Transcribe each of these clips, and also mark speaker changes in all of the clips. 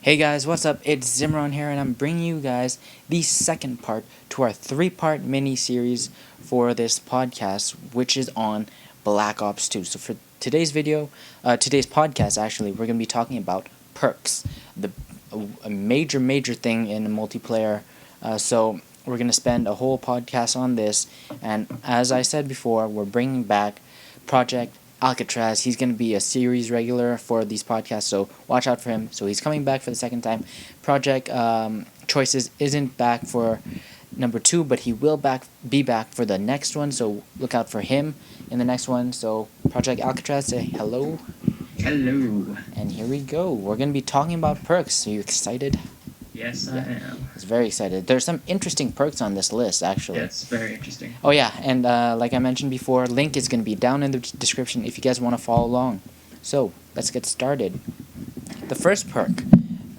Speaker 1: Hey guys, what's up? It's Zimmaron here, and I'm bringing you guys the second part to our three-part mini-series for this podcast, which is on Black Ops 2. So for today's podcast, actually, we're going to be talking about perks, a major thing in multiplayer. So we're going to spend a whole podcast on this, and as I said before, we're bringing back Project Alcatraz. He's going to be a series regular for these podcasts, so watch out for him. So he's coming back for the second time. Project Choices isn't back for number 2, but he will be back for the next one, so look out for him in the next one. So Project Alcatraz, say hello.
Speaker 2: Hello.
Speaker 1: And here we go. We're going to be talking about perks. Are you excited?
Speaker 2: Yes, I am.
Speaker 1: I was very excited. There's some interesting perks on this list, actually.
Speaker 2: Yes, very interesting.
Speaker 1: Oh yeah, and like I mentioned before, link is going to be down in the description if you guys want to follow along. So, let's get started. The first perk,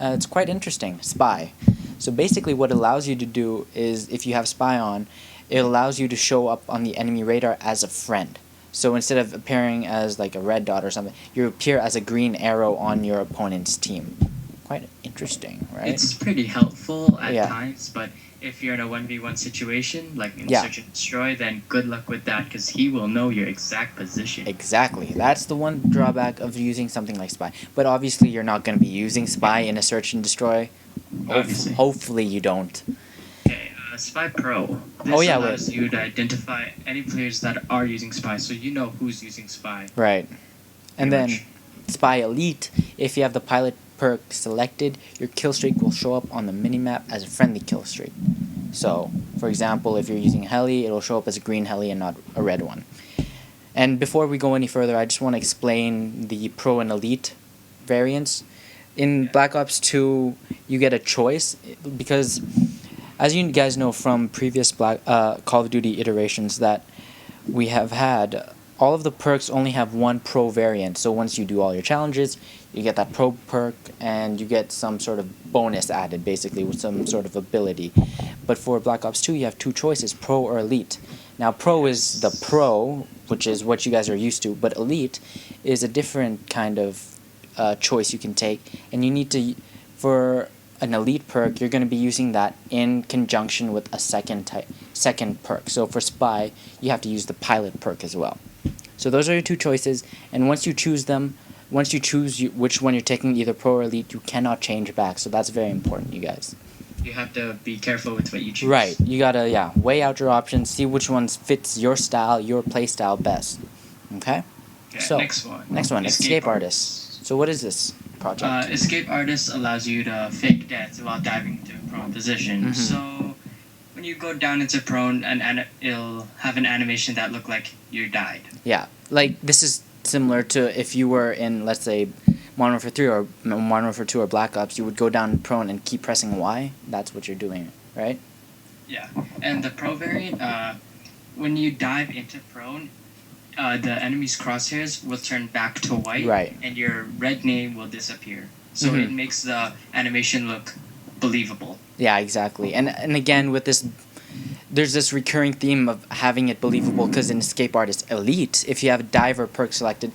Speaker 1: it's quite interesting, Spy. So basically what it allows you to do is, if you have Spy on, it allows you to show up on the enemy radar as a friend. So instead of appearing as like a red dot or something, you appear as a green arrow on your opponent's team. Quite interesting, right?
Speaker 2: It's pretty helpful at times, but if you're in a 1v1 situation, like in Search and Destroy, then good luck with that, because he will know your exact position.
Speaker 1: Exactly. That's the one drawback of using something like Spy. But obviously you're not going to be using Spy in a Search and Destroy.
Speaker 2: Obviously.
Speaker 1: Hopefully you don't.
Speaker 2: Okay, Spy Pro. This allows you to identify any players that are using Spy, so you know who's using Spy.
Speaker 1: Right. And then Spy Elite, if you have the pilot perk selected, your kill streak will show up on the minimap as a friendly kill streak. So, for example, if you're using heli, it'll show up as a green heli and not a red one. And before we go any further, I just want to explain the Pro and Elite variants. In Black Ops 2, you get a choice, because as you guys know from previous Call of Duty iterations that we have had, all of the perks only have one Pro variant. So once you do all your challenges, you get that Pro perk, and you get some sort of bonus added, basically, with some sort of ability. But for Black Ops 2, you have two choices, Pro or Elite. Now, Pro is the Pro, which is what you guys are used to, but Elite is a different kind of choice you can take, and you need to, for an Elite perk, you're going to be using that in conjunction with a second perk. So for Spy, you have to use the Pilot perk as well. So those are your two choices, and once you choose which one you're taking, either Pro or Elite, you cannot change back. So that's very important, you guys.
Speaker 2: You have to be careful with what you choose.
Speaker 1: Right. You gotta, weigh out your options, see which one fits your style, your play style best. Okay? So,
Speaker 2: next one.
Speaker 1: Escape Artist. So what is this project?
Speaker 2: Escape Artist allows you to fake death while diving into a prone position. Mm-hmm. So when you go down into prone, it'll have an animation that look like you died.
Speaker 1: Yeah. Like, this is similar to if you were in, let's say, Modern Warfare 3 or Modern Warfare 2 or Black Ops, you would go down prone and keep pressing Y. That's what you're doing, right?
Speaker 2: Yeah. And the Pro variant, when you dive into prone, the enemy's crosshairs will turn back to white,
Speaker 1: right,
Speaker 2: and your red name will disappear. So it makes the animation look believable.
Speaker 1: Yeah, exactly. And again, with this, there's this recurring theme of having it believable, because in Escape Artist Elite, if you have a diver perk selected,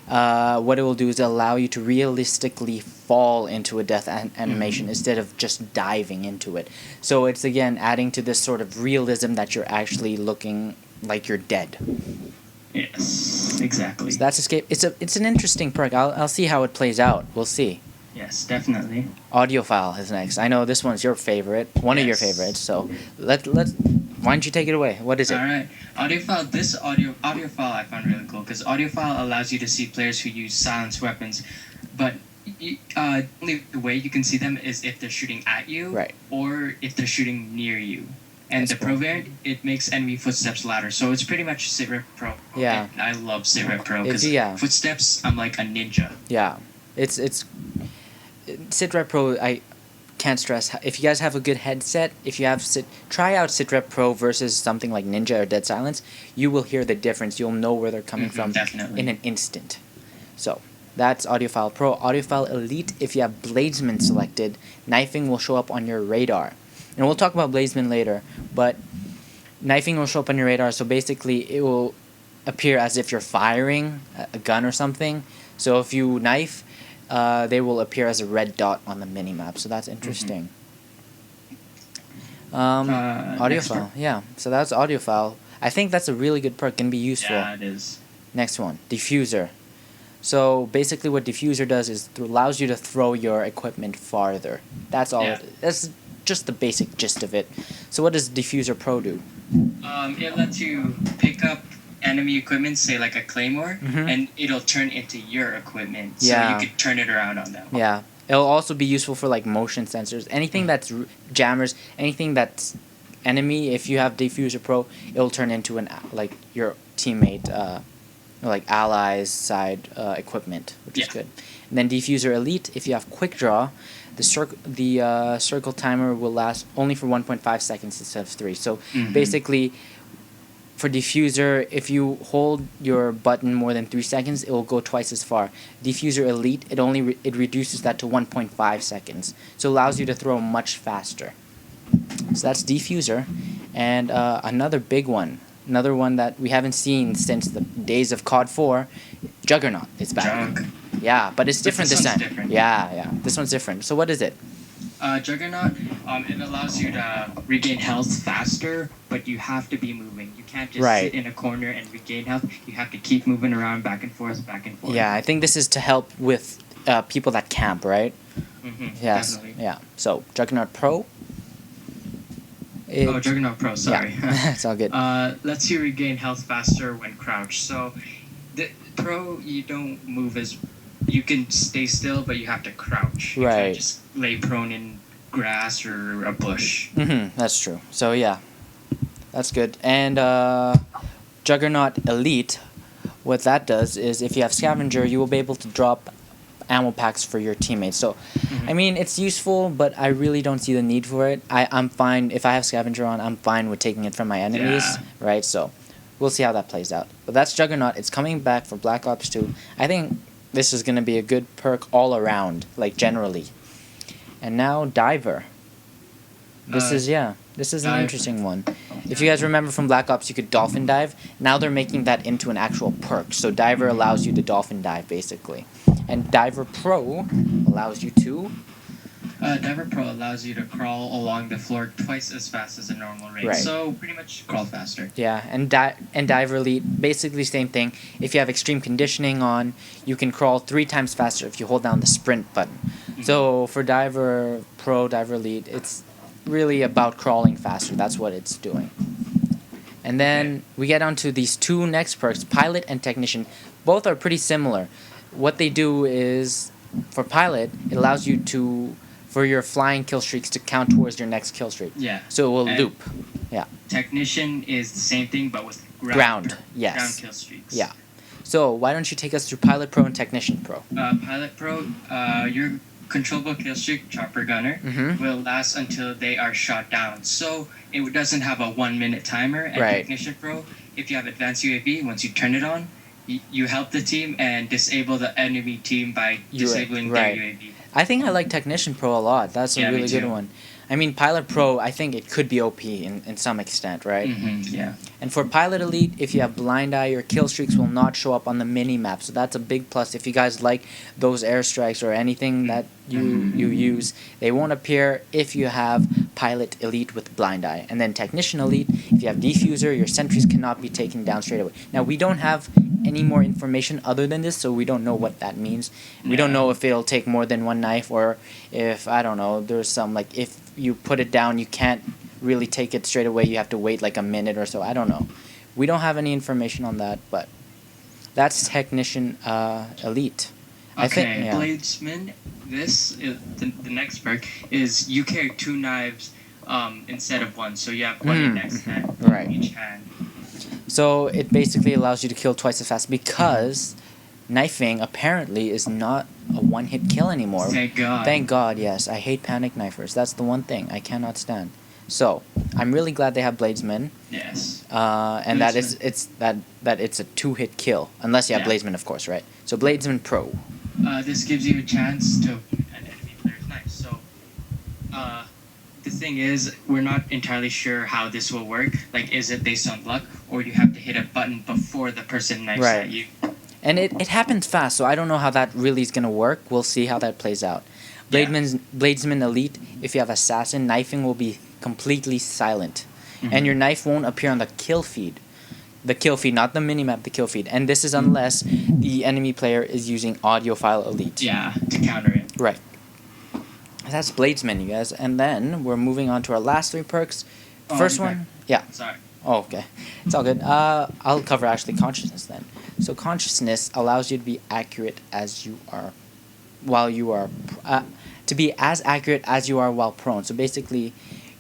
Speaker 1: what it will do is allow you to realistically fall into a death animation instead of just diving into it. So it's, again, adding to this sort of realism that you're actually looking like you're dead.
Speaker 2: Yes, exactly.
Speaker 1: So that's Escape. It's an interesting perk. I'll see how it plays out. We'll see.
Speaker 2: Yes, definitely.
Speaker 1: Audiophile is next. I know this one's your favorite, one of your favorites. So let's. Why don't you take it away? What is it?
Speaker 2: All right, Audiophile. This audiophile I found really cool, because Audiophile allows you to see players who use silenced weapons, but only the way you can see them is if they're shooting at you,
Speaker 1: right,
Speaker 2: or if they're shooting near you. And the Pro variant, it makes enemy footsteps louder, so it's pretty much Sitrep Pro.
Speaker 1: Yeah.
Speaker 2: And I love Sitrep Pro, because footsteps, I'm like a ninja.
Speaker 1: Yeah, it's Sitrep Pro. I can't stress, if you guys have a good headset, if you have try out Sitrep Pro versus something like Ninja or Dead Silence, you will hear the difference. You'll know where they're coming from in an instant. So that's Audiophile Pro. Audiophile Elite, if you have Bladesman selected, knifing will show up on your radar. And we'll talk about Bladesman later, but knifing will show up on your radar, so basically it will appear as if you're firing a gun or something. So if you knife, they will appear as a red dot on the minimap. So that's interesting. Audiophile, yeah. So that's audiophile. I think that's a really good perk. Can be useful.
Speaker 2: Yeah, it is.
Speaker 1: Next one, diffuser. So basically, what diffuser does is allows you to throw your equipment farther. That's all.
Speaker 2: Yeah.
Speaker 1: That's just the basic gist of it. So what does diffuser pro do?
Speaker 2: It lets you pick up enemy equipment, say like a claymore, and it'll turn into your equipment. So you could turn it around on them.
Speaker 1: Yeah. It'll also be useful for like motion sensors, anything that's jammers, anything that's enemy. If you have diffuser pro, it'll turn into an like your teammate, like allies side equipment, which is good. And then diffuser elite, if you have quick draw, the circle timer will last only for 1.5 seconds instead of 3. So basically, for diffuser, if you hold your button more than 3 seconds, it will go twice as far. Diffuser elite, it reduces that to 1.5 seconds, so it allows you to throw much faster. So that's diffuser, and another big one, another one that we haven't seen since the days of COD 4, Juggernaut. It's back. Yeah, but it's different this time.
Speaker 2: Different.
Speaker 1: Yeah, this one's different. So what is it?
Speaker 2: Juggernaut, it allows you to regain health faster, but you have to be moving. You can't just sit in a corner and regain health. You have to keep moving around back and forth, back and forth.
Speaker 1: Yeah, I think this is to help with people that camp, right? Yes.
Speaker 2: Definitely.
Speaker 1: Yeah. So Juggernaut Pro.
Speaker 2: Juggernaut Pro, sorry.
Speaker 1: Yeah. It's all good.
Speaker 2: Lets you regain health faster when crouched. So the Pro, you don't move as... You can stay still, but you have to crouch. You can't just lay prone in grass or a bush.
Speaker 1: That's true. So yeah, that's good. And Juggernaut Elite, what that does is if you have Scavenger, you will be able to drop ammo packs for your teammates. So, I mean, it's useful, but I really don't see the need for it. I'm fine. If I have Scavenger on, I'm fine with taking it from my enemies, right? So, we'll see how that plays out. But that's Juggernaut. It's coming back for Black Ops 2. I think this is going to be a good perk all around, like generally. And now Diver. This is an interesting one. If you guys remember from Black Ops, you could dolphin dive. Now they're making that into an actual perk. So Diver allows you to dolphin dive, basically. And Diver Pro allows you to...
Speaker 2: Diver Pro allows you to crawl along the floor twice as fast as a normal rate. So pretty much crawl faster.
Speaker 1: Yeah, and Diver Elite, basically same thing. If you have extreme conditioning on, you can crawl 3 times faster if you hold down the sprint button. So for Diver Pro, Diver Elite, it's really about crawling faster. That's what it's doing. And then we get on to these 2 next perks, Pilot and Technician. Both are pretty similar. What they do is, for Pilot, it allows you to... for your flying kill streaks to count towards your next kill streak.
Speaker 2: Yeah.
Speaker 1: So it will loop. Yeah.
Speaker 2: Technician is the same thing, but with
Speaker 1: ground. Yes.
Speaker 2: Ground kill streaks.
Speaker 1: Yeah. So why don't you take us through Pilot Pro and Technician Pro?
Speaker 2: Pilot Pro, your controllable kill streak, Chopper Gunner, will last until they are shot down. So it doesn't have a 1-minute timer. And Technician Pro, if you have advanced UAV, once you turn it on, you help the team and disable the enemy team by disabling their UAV.
Speaker 1: I think I like Technician Pro a lot. That's a really good one. I mean, Pilot Pro, I think it could be OP in some extent, right?
Speaker 2: Yeah.
Speaker 1: And for Pilot Elite, if you have Blind Eye, your kill streaks will not show up on the mini-map. So that's a big plus. If you guys like those airstrikes or anything that you use, they won't appear if you have Pilot Elite with Blind Eye. And then Technician Elite, if you have Diffuser, your sentries cannot be taken down straight away. Now, we don't have any more information other than this, so we don't know what that means. We don't know if it'll take more than 1 knife, or if, I don't know, there's some, like, if you put it down, you can't really take it straight away. You have to wait like a minute or so. I don't know. We don't have any information on that, but that's Technician Elite.
Speaker 2: I think, Bladesman, this is the next perk is you carry 2 knives instead of 1, so you have 1 in next hand, each hand.
Speaker 1: So it basically allows you to kill twice as fast because knifing apparently is not a 1-hit kill anymore.
Speaker 2: Thank God.
Speaker 1: Thank God, yes. I hate panic knifers. That's the one thing I cannot stand. So I'm really glad they have Bladesman.
Speaker 2: Yes.
Speaker 1: And that it's a 2-hit kill, unless you have Bladesman, of course, right? So Bladesman Pro.
Speaker 2: This gives you a chance to an enemy player's knife. So the thing is, we're not entirely sure how this will work. Like, is it based on luck, or do you have to hit a button before the person knifes at you?
Speaker 1: And it happens fast, so I don't know how that really is going to work. We'll see how that plays out. Bladesman Elite, if you have Assassin, knifing will be completely silent. And your knife won't appear on the kill feed. The kill feed, not the minimap, the kill feed. And this is unless the enemy player is using Audiophile Elite.
Speaker 2: Yeah, to counter it.
Speaker 1: Right. That's Bladesman, you guys. And then we're moving on to our last 3 perks. First one, yeah.
Speaker 2: Sorry.
Speaker 1: Oh, okay. It's all good. I'll cover actually Consciousness then. So Consciousness allows you to be accurate as you are while you are... to be as accurate as you are while prone. So basically,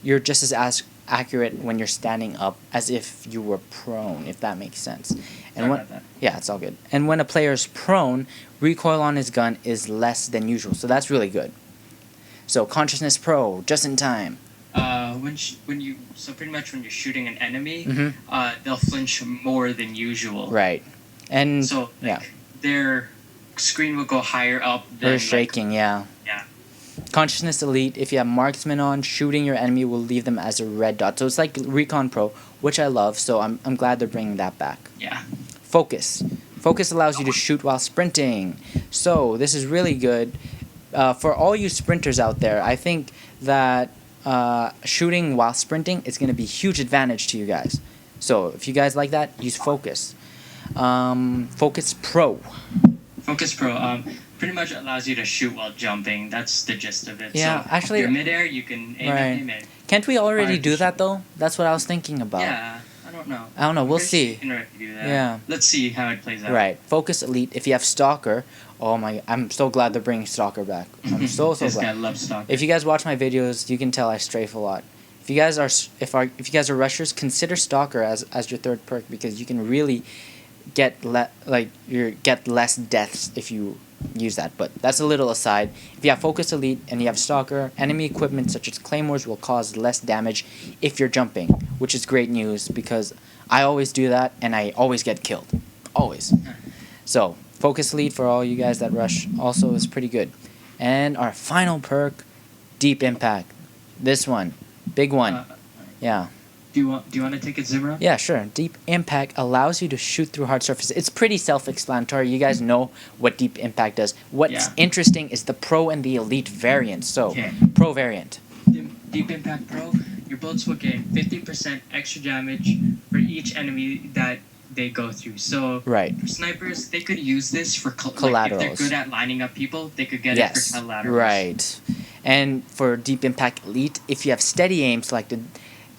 Speaker 1: you're just as accurate when you're standing up as if you were prone, if that makes sense. And yeah, it's all good. And when a player is prone, recoil on his gun is less than usual. So that's really good. So Consciousness Pro, just in time.
Speaker 2: So pretty much when you're shooting an enemy, they'll flinch more than usual.
Speaker 1: Right. And
Speaker 2: so their screen will go higher up than
Speaker 1: they're shaking, yeah. Consciousness Elite, if you have Marksman on, shooting your enemy will leave them as a red dot. So it's like Recon Pro, which I love, so I'm glad they're bringing that back.
Speaker 2: Yeah.
Speaker 1: Focus. Focus allows you to shoot while sprinting. So this is really good. For all you sprinters out there, I think that shooting while sprinting is going to be a huge advantage to you guys. So if you guys like that, use Focus. Focus Pro.
Speaker 2: Focus Pro pretty much allows you to shoot while jumping. That's the gist of it.
Speaker 1: Yeah,
Speaker 2: so
Speaker 1: actually,
Speaker 2: if you're midair, you can aim it.
Speaker 1: Can't we already do that though? That's what I was thinking about.
Speaker 2: Yeah, I don't know.
Speaker 1: We'll see.
Speaker 2: Do that.
Speaker 1: Yeah.
Speaker 2: Let's see how it plays out.
Speaker 1: Right. Focus Elite. If you have Stalker, oh my! I'm so glad they're bringing Stalker back. I'm so
Speaker 2: this
Speaker 1: glad.
Speaker 2: Guy loves Stalker.
Speaker 1: If you guys watch my videos, you can tell I strafe a lot. If you guys are rushers, consider Stalker as your 3rd perk because you can really get less deaths if you use that. But that's a little aside. If you have Focus Elite and you have Stalker, enemy equipment such as claymores will cause less damage if you're jumping, which is great news because I always do that and I always get killed. Always. So Focus Elite for all you guys that rush also is pretty good. And our final perk, Deep Impact. This one, big one. Yeah.
Speaker 2: Do you want to take it, Zimmaron?
Speaker 1: Yeah, sure. Deep Impact allows you to shoot through hard surfaces. It's pretty self-explanatory. You guys know what Deep Impact does. What's interesting is the Pro and the Elite variants. So, Pro variant.
Speaker 2: Deep Impact Pro, your bullets will gain 15% extra damage for each enemy that they go through. So, for snipers, they could use this for collaterals. Like if they're good at lining up people, they could get it for collaterals.
Speaker 1: Right. And for Deep Impact Elite, if you have steady aim selected,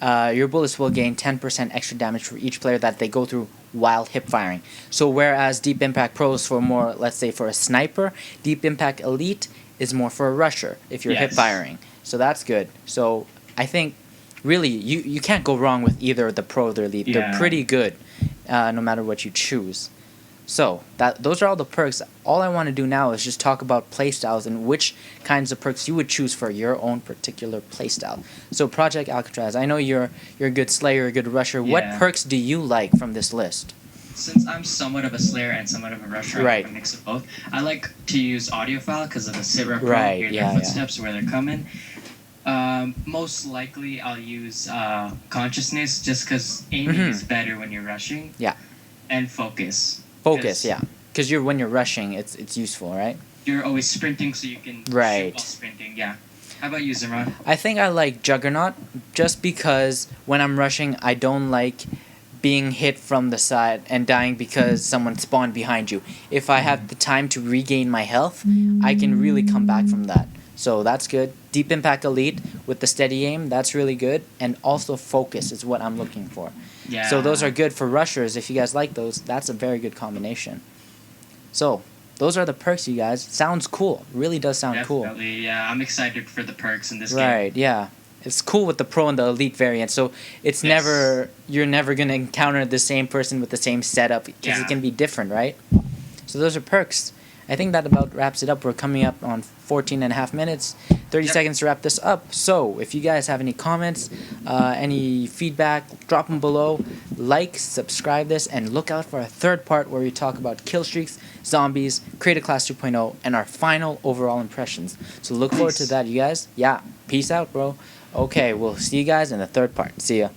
Speaker 1: your bullets will gain 10% extra damage for each player that they go through while hip firing. So whereas Deep Impact Pro is for more, let's say for a sniper, Deep Impact Elite is more for a rusher if you're hip firing. So that's good. So I think really you can't go wrong with either the Pro or the Elite. Yeah. They're pretty good no matter what you choose. So those are all the perks. All I want to do now is just talk about playstyles and which kinds of perks you would choose for your own particular playstyle. So ProjectAlcatraz, I know you're a good slayer, a good rusher. What perks do you like from this list?
Speaker 2: Since I'm somewhat of a slayer and somewhat of a rusher, I like a mix of both. I like to use Audiophile because of the sit rep, hear their footsteps where they're coming. Most likely I'll use Consciousness just because aiming is better when you're rushing. Yeah. And Focus.
Speaker 1: Focus, because when you're rushing, it's useful, right?
Speaker 2: You're always sprinting, so you can shoot while sprinting. Yeah. How about you, Zimmaron?
Speaker 1: I think I like Juggernaut just because when I'm rushing, I don't like being hit from the side and dying because someone spawned behind you. If I have the time to regain my health, I can really come back from that. So that's good. Deep Impact Elite with the steady aim, that's really good. And also Focus is what I'm looking for. Yeah. So those are good for rushers. If you guys like those, that's a very good combination. So those are the perks, you guys. Sounds cool. Really does sound cool.
Speaker 2: Definitely, yeah. I'm excited for the perks in this game.
Speaker 1: Right, yeah. It's cool with the Pro and the Elite variant. So it's you're never going to encounter the same person with the same setup because it can be different, right? So those are perks. I think that about wraps it up. We're coming up on 14 and a half minutes, 30 seconds to wrap this up. So if you guys have any comments, any feedback, drop them below. Like, subscribe this, and look out for a 3rd part where we talk about kill streaks, zombies, create a class 2.0, and our final overall impressions. So look forward to that, you guys. Yeah, peace out, bro. Okay, we'll see you guys in the 3rd part. See ya.